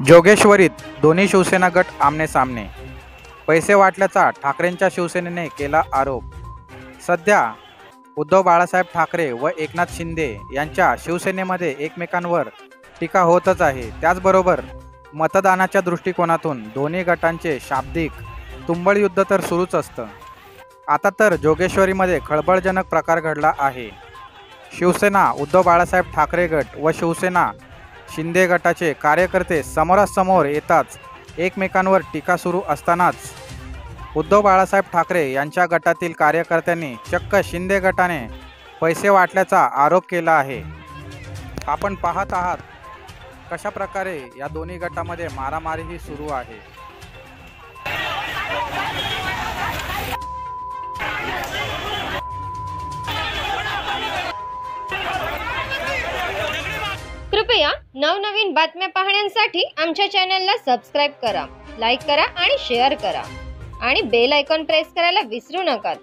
जोगेश्वरीत दोन्ही शिवसेना गट आमने-सामने. पैसे वाटल्याचा ठाकरेंच्या शिवसेनेने केला आरोप. सध्या उद्धव बाळासाहेब ठाकरे व एकनाथ शिंदे यांच्या शिवसेनेमध्ये एकमेकांवर टीका होतच आहे. त्याचबरोबर मतदानाच्या दृष्टिकोनातून दोन्ही गटांचे शाब्दिक तुंबळ युद्ध तर सुरूच असतं. आता तर जोगेश्वरीमध्ये खळबळजनक प्रकार घडला आहे. शिवसेना उद्धव बाळासाहेब ठाकरे गट व शिवसेना शिंदे गटाचे कार्यकर्ते समोरासमोर येताच एकमेकांवर टीका सुरू असतानाच उद्धव बाळासाहेब ठाकरे यांच्या गटातील कार्यकर्त्यांनी चक्क शिंदे गटाने पैसे वाटल्याचा आरोप केला आहे. आपण पाहत आहात कशा प्रकारे या दोन्ही गटामध्ये मारामारीही सुरू आहे. कृपया नवनवीन बातम्या पाहण्यासाठी आमच्या चॅनलला सबस्क्राइब करा, लाईक करा आणि शेअर करा आणि बेल आयकॉन प्रेस करायला विसरू नका.